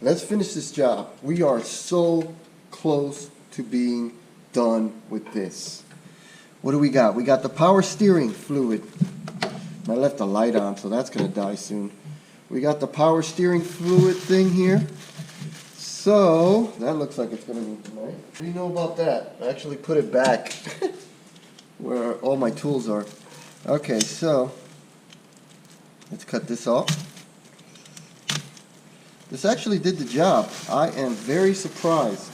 let's finish this job. We are so close to being done with this. What do we got? We got the power steering fluid. I left the light on, so that's going to die soon. We got the power steering fluid thing here. So, that looks like it's going to be tonight. What do you know about that? I actually put it back where all my tools are. Okay, so, let's cut this off. This actually did the job. I am very surprised.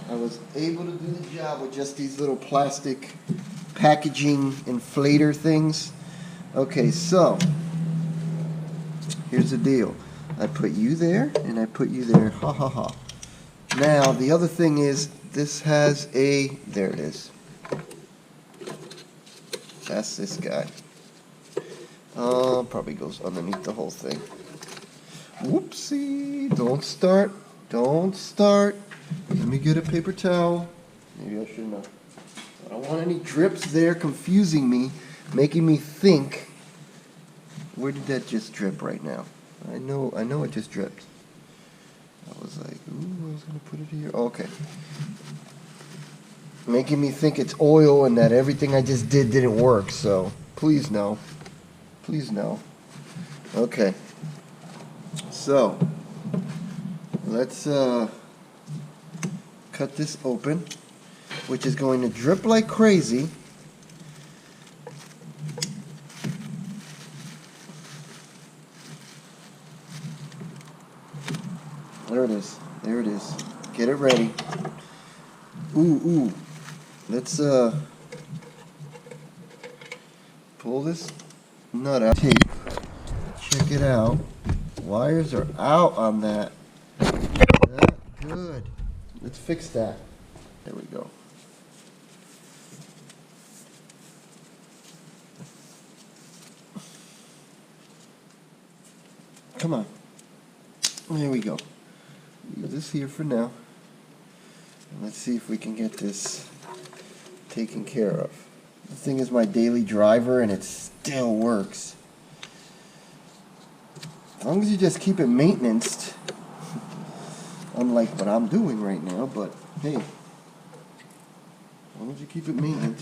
I was able to do the job with just these little plastic packaging inflator things. Okay, so here's the deal. I put you there and I put you there. Ha ha ha. Now, the other thing is this has a, there it is. That's this guy. Probably goes underneath the whole thing. Whoopsie. Don't start. Don't start. Let me get a paper towel. Maybe I shouldn't have. I don't want any drips there confusing me, making me think, where did that just drip right now? I know it just dripped. I was like, ooh, I was going to put it here. Okay. Making me think it's oil and that everything I just did didn't work, so please no. Please no. Okay. So, let's cut this open, which is going to drip like crazy. There it is. There it is. Get it ready. Ooh. Let's pull this nut out. Tape. Check it out. Wires are out on that. Not good. Let's fix that. There we go. Come on. There we go. Leave this here for now. And let's see if we can get this taken care of. The thing is my daily driver and it still works. As long as you just keep it maintained, unlike what I'm doing right now, but hey, as long as you keep it maintained.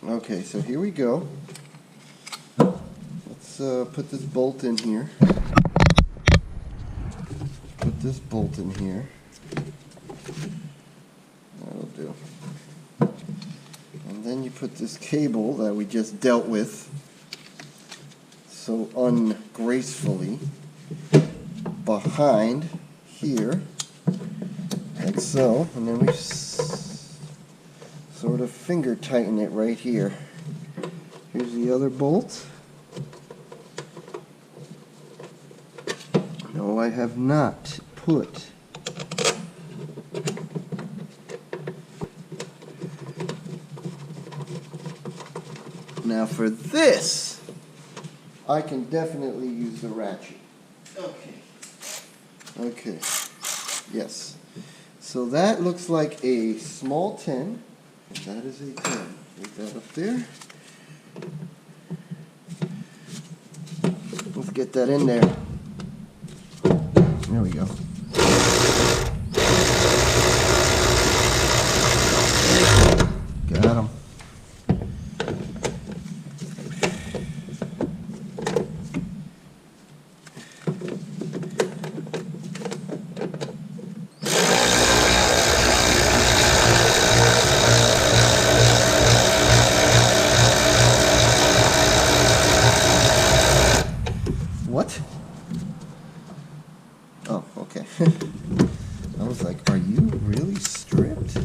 Okay, so here we go. Let's put this bolt in here. Put this bolt in here. That'll do. And then you put this cable that we just dealt with so ungracefully behind here, like so, and then we sort of finger tighten it right here. Here's the other bolt. No, I have not put now for this I can definitely use the ratchet. Okay. Yes. So that looks like a small 10. That is a 10. Put that up there. Let's get that in there. There we go. Got him. What? Oh, okay. I was like, are you really stripped?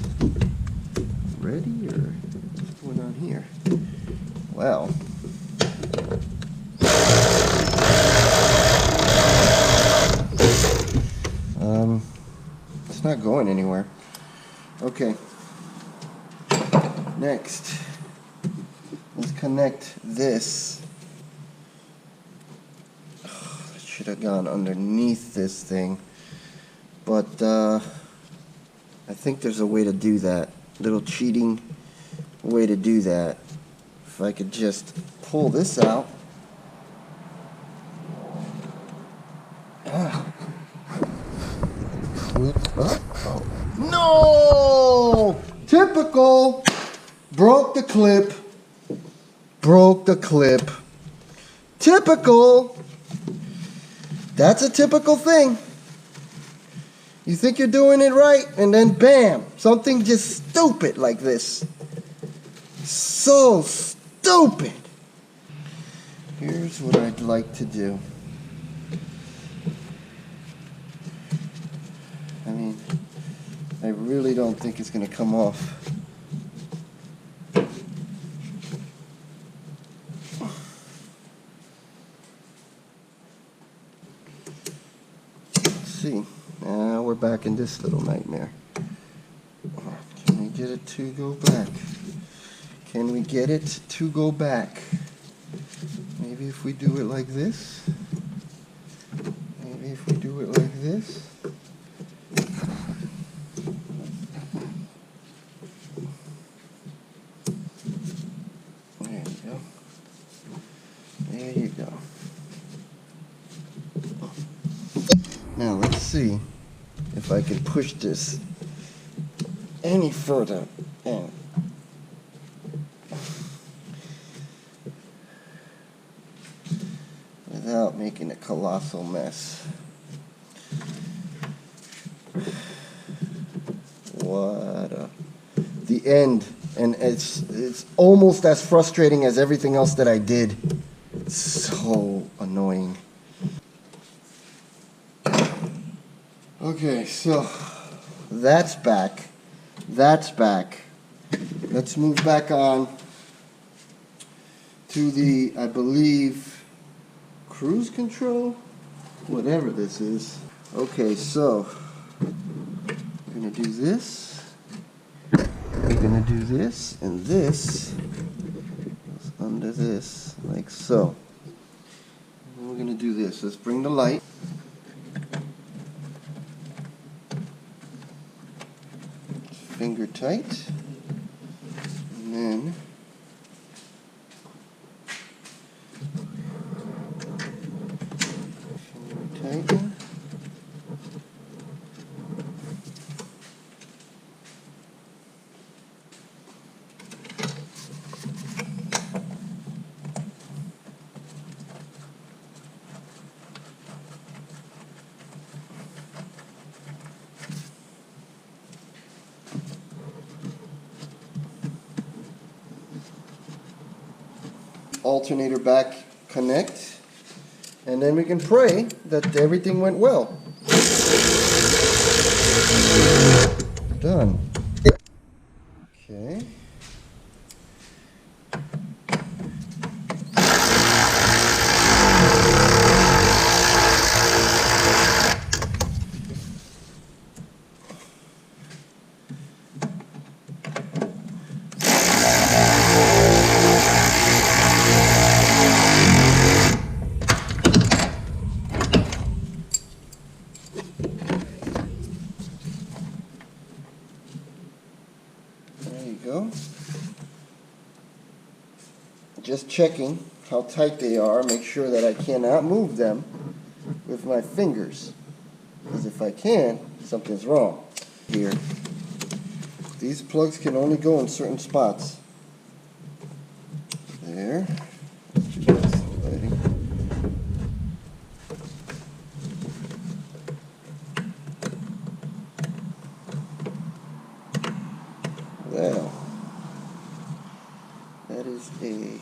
Ready, or what's going on here? Well. It's not going anywhere. Okay. Next, let's connect this. Should have gone underneath this thing, but I think there's a way to do that. Little cheating way to do that. If I could just pull this out, No! Typical. Broke the clip. Broke the clip. Typical. That's a typical thing. You think you're doing it right, and then bam, something just stupid like this. So stupid. Here's what I'd like to do. I mean, I really don't think it's going to come off. Let's see. Now we're back in this little nightmare. Can we get it to go back? Can we get it to go back? Maybe if we do it like this. Maybe if we do it like this. There you go. There you go. Now let's see if I can push this any further in. Without making a colossal mess. The end, and it's almost as frustrating as everything else that I did. So annoying. Okay, so that's back. That's back. Let's move back on to the, I believe, cruise control? Whatever this is. Okay, so we're going to do this. We're going to do this, and this goes under this, like so. And we're going to do this. Let's bring the light. Finger tight. And then finger tighten. Alternator back connect, and then we can pray that everything went well. Done. Okay. Go. Just checking how tight they are, make sure that I cannot move them with my fingers, because if I can, something's wrong. Here, these plugs can only go in certain spots. There. Well, that is a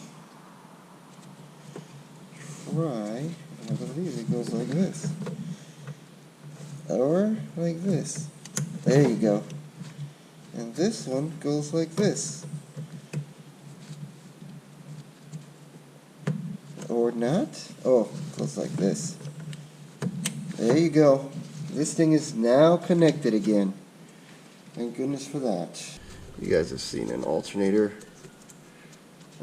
try. I believe it goes like this. Or like this. There you go. And this one goes like this. Or not. Oh, it goes like this. There you go. This thing is now connected again. Thank goodness for that. You guys have seen an alternator.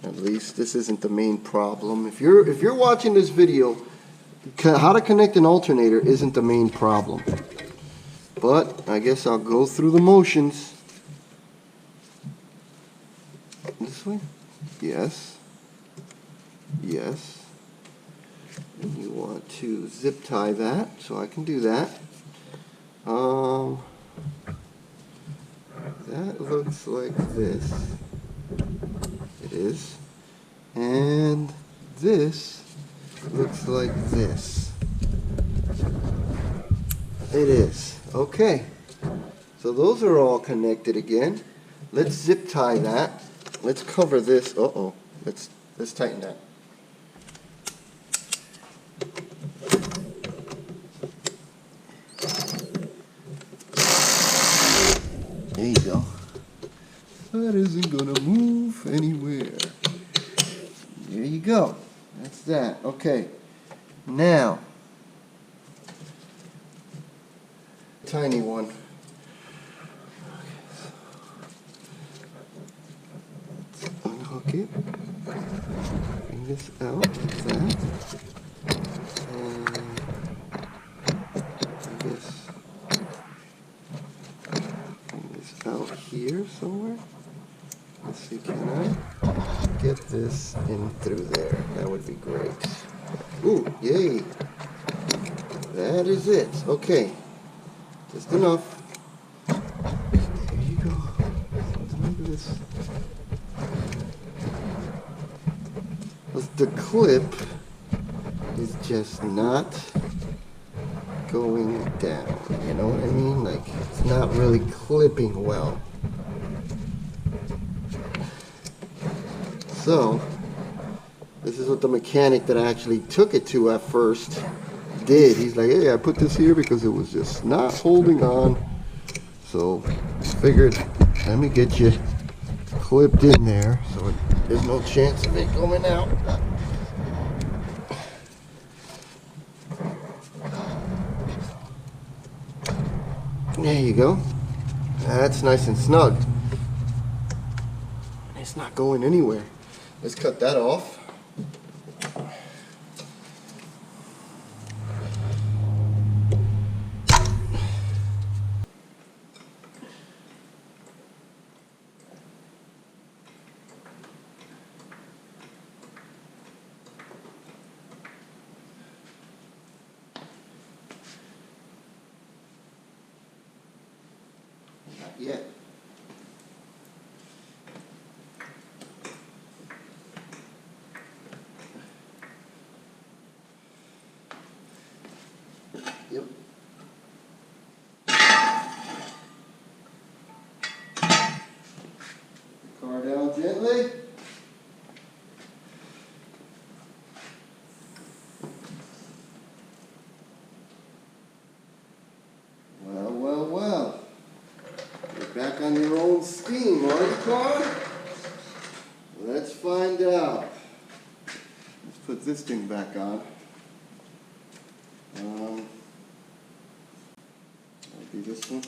At least this isn't the main problem. If you're watching this video, how to connect an alternator isn't the main problem. But I guess I'll go through the motions. This way? Yes. Yes. And you want to zip tie that, so I can do that. That looks like this. It is. And this looks like this. It is. Okay. So those are all connected again. Let's zip tie that. Let's cover this. Uh-oh. Let's tighten that. There you go. That isn't gonna move anywhere. There you go. That's that. Okay. Now, tiny one. Let's unhook it. Bring this out like that. And bring this out here somewhere. Let's see, can I get this in through there? That would be great. Ooh, yay. That is it. Okay. Just enough. There you go. Something like this. The clip is just not going down. You know what I mean? Like, it's not really clipping well. So, this is what the mechanic that I actually took it to at first did. He's like, hey, I put this here because it was just not holding on. So, figured, let me get you clipped in there so there's no chance of it going out. There you go. That's nice and snug. It's not going anywhere. Let's cut that off. Not yet. Yep. Car down gently. Well, well, well. You're back on your own steam, are you, car? Let's find out. Let's put this thing back on. I'll do this one.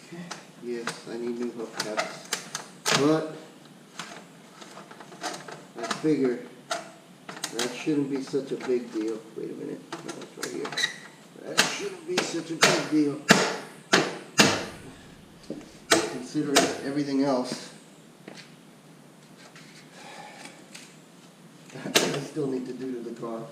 Okay. Yes, I need new hubcaps. But I figure that shouldn't be such a big deal. Wait a minute. No, it's right here. That shouldn't be such a big deal. Considering everything else. I still need to do to the car.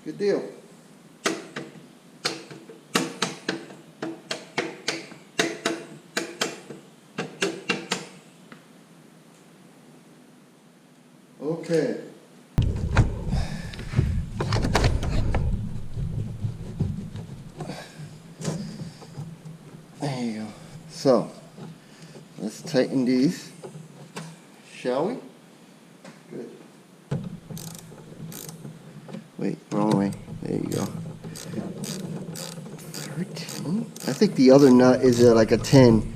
Good deal. Okay. There you go. So, let's tighten these, shall we? Good. Wait, wrong way. There you go. 13? I think the other nut is like a 10.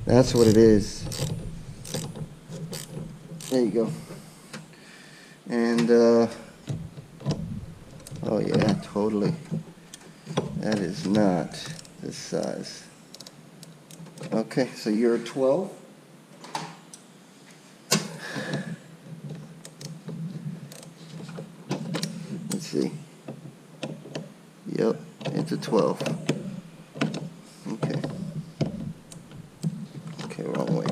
That's what it is. There you go. And, oh yeah, totally. That is not this size. Okay, so you're a 12. Let's see. It's a 12. Okay. Okay, wrong way.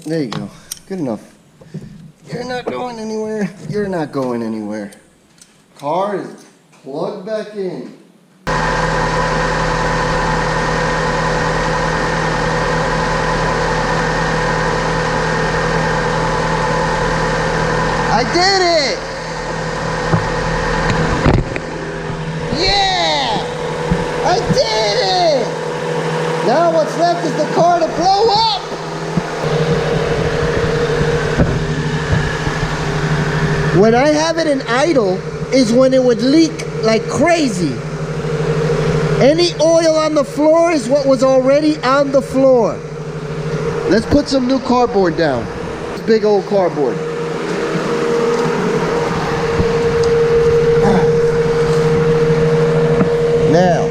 There you go. Good enough. You're not going anywhere. You're not going anywhere. Car is plugged back in. I did it! Yeah! I did it! Now what's left is the car to blow up! When I have it in idle is when it would leak like crazy. Any oil on the floor is what was already on the floor. Let's put some new cardboard down. This big old cardboard. Now,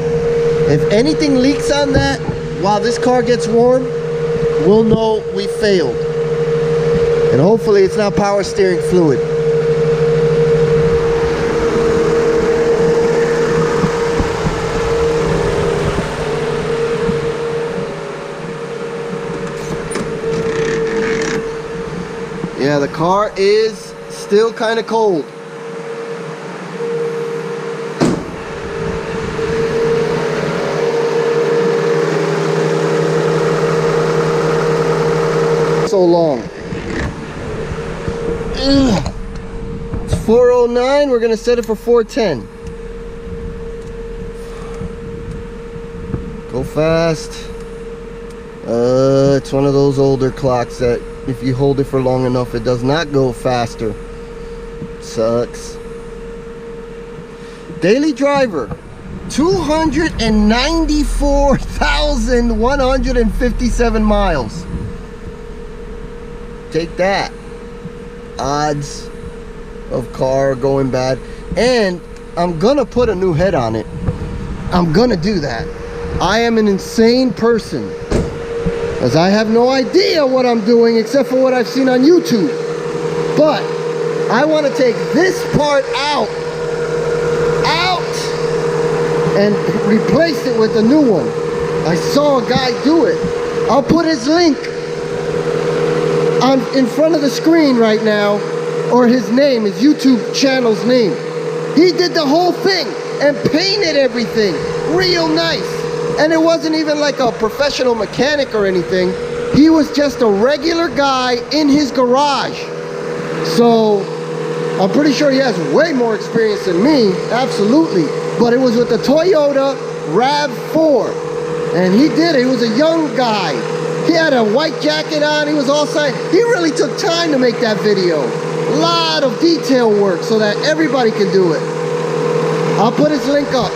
if anything leaks on that while this car gets warm, we'll know we failed. And hopefully it's not power steering fluid. Yeah, the car is still kind of cold. So long. It's 4:09. We're gonna set it for 4:10. Go fast. It's one of those older clocks that if you hold it for long enough, it does not go faster. Sucks. Daily driver, 294,157 miles. Take that. Odds of car going bad. And I'm gonna put a new head on it. I'm gonna do that. I am an insane person, as I have no idea what I'm doing except for what I've seen on YouTube. But I want to take this part out and replace it with a new one. I saw a guy do it. I'll put his link on in front of the screen right now, or his name, his YouTube channel's name. He did the whole thing and painted everything real nice. And it wasn't even like a professional mechanic or anything. He was just a regular guy in his garage. So I'm pretty sure he has way more experience than me, absolutely. But it was with the Toyota RAV4. And he did it. He was a young guy. He had a white jacket on. He was all signed. He really took time to make that video. A lot of detail work so that everybody can do it. I'll put his link up.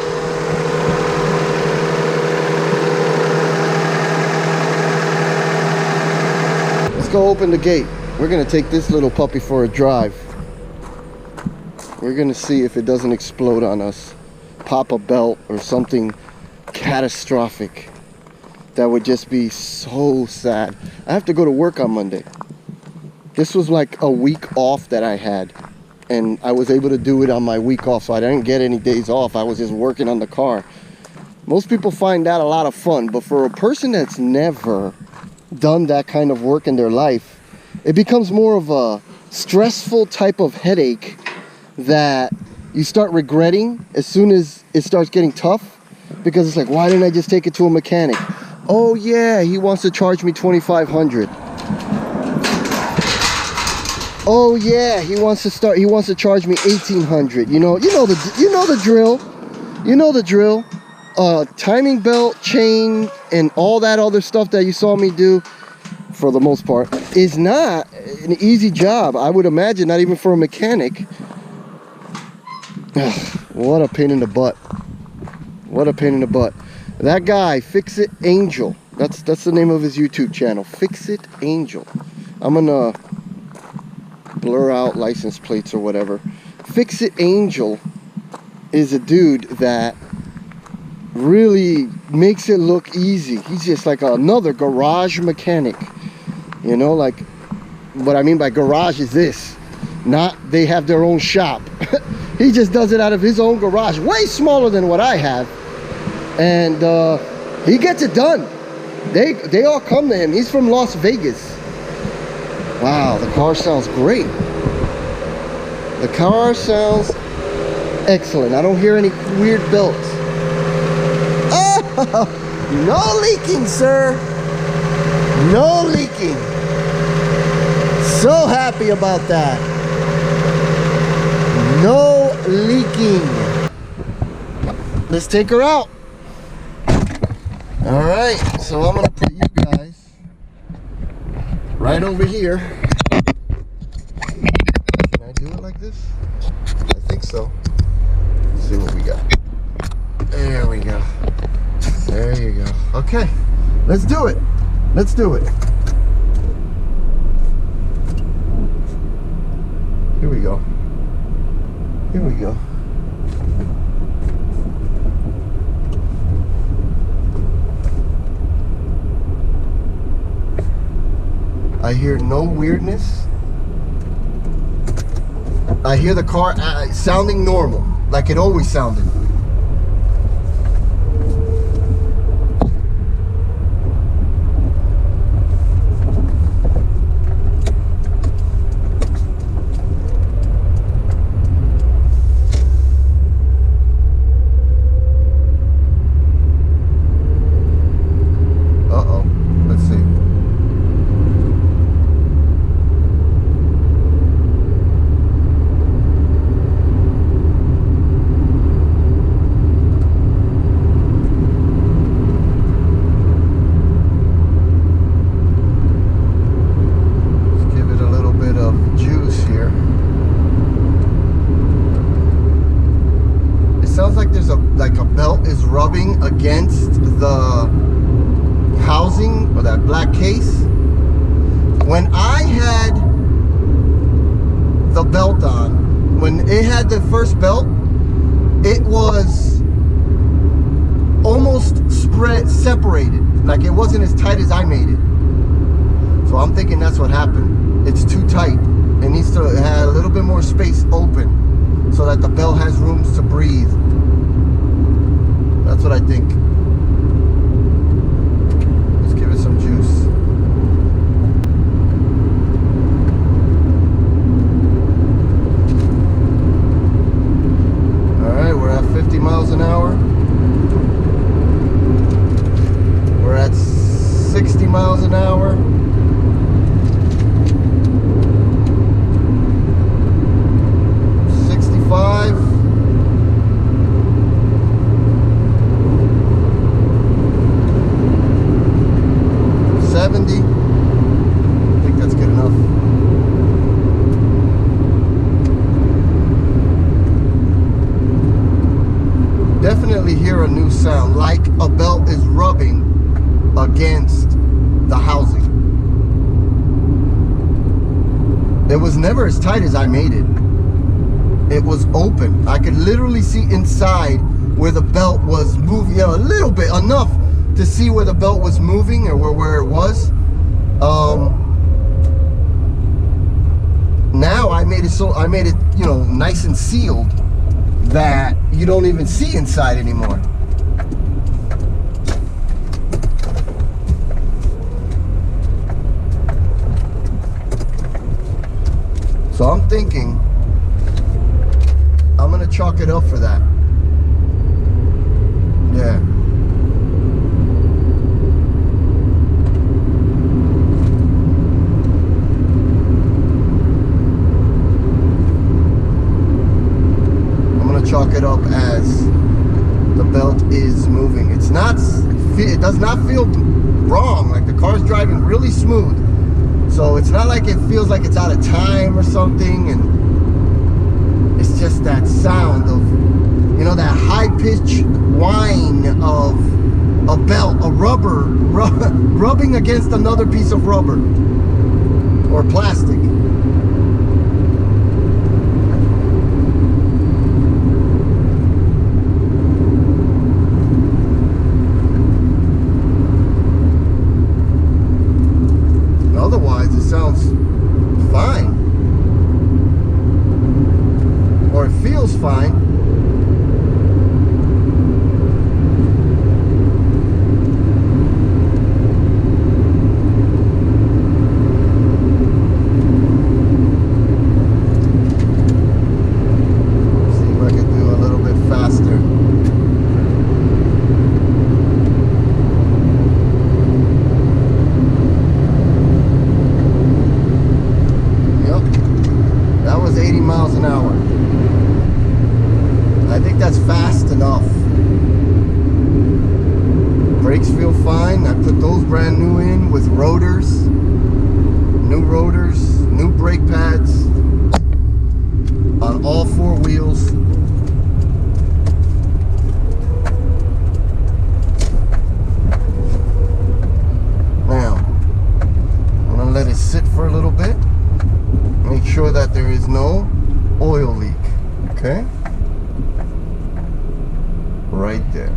Go open the gate. We're gonna take this little puppy for a drive. We're gonna see if it doesn't explode on us, pop a belt or something catastrophic. That would just be so sad. I have to go to work on Monday. This was like a week off that I had, and I was able to do it on my week off, so I didn't get any days off. I was just working on the car. Most people find that a lot of fun, but for a person that's never done that kind of work in their life, it becomes more of a stressful type of headache that you start regretting as soon as it starts getting tough, because it's like, why didn't I just take it to a mechanic? Oh yeah, he wants to charge me $2,500. Oh yeah, he wants to charge me $1,800. You know the drill. You know the drill. Timing belt, chain, and all that other stuff that you saw me do, for the most part, is not an easy job. I would imagine not even for a mechanic. What a pain in the butt. What a pain in the butt. That guy, Fix It Angel. That's the name of his YouTube channel, Fix It Angel. I'm gonna blur out license plates or whatever. Fix It Angel is a dude that really makes it look easy. He's just like another garage mechanic. You know, like what I mean by garage is this. Not they have their own shop. He just does it out of his own garage, way smaller than what I have. And he gets it done. They all come to him. He's from Las Vegas. Wow, the car sounds great. The car sounds excellent. I don't hear any weird belts. Oh, no leaking, sir. No leaking. So happy about that. No leaking. Let's take her out. All right, so I'm gonna put you guys right over here. Can I do it like this? I think so. Let's see what we got. There we go. There you go. Okay, let's do it. Let's do it. Here we go. Here we go. I hear no weirdness. I hear the car sounding normal, like it always sounded. Like a belt is rubbing against the housing or that black case. When I had the belt on, when it had the first belt, it was almost separated, like it wasn't as tight as I made it. So I'm thinking that's what happened. It's too tight. It needs to have a little bit more space open so that the belt has room to breathe. That's what I think. Let's give it some juice. Alright, we're at 50 miles an hour. We're at 60 miles an hour. Definitely hear a new sound, like a belt is rubbing against the housing. It was never as tight as I made it. It was open. I could literally see inside where the belt was moving, a little bit, enough to see where the belt was moving or where it was. Now I made it, nice and sealed, that you don't even see inside anymore. So I'm thinking I'm gonna chalk it up for that. Yeah. Chalk it up as the belt is moving. It does not feel wrong. Like the car's driving really smooth. So it's not like it feels like it's out of time or something. And it's just that sound of, that high-pitched whine of a belt, a rubber, rubbing against another piece of rubber or plastic. Otherwise, it sounds fine. rotors, new brake pads on all four wheels. Now, I'm gonna let it sit for a little bit. Make sure that there is no oil leak, okay? Right there.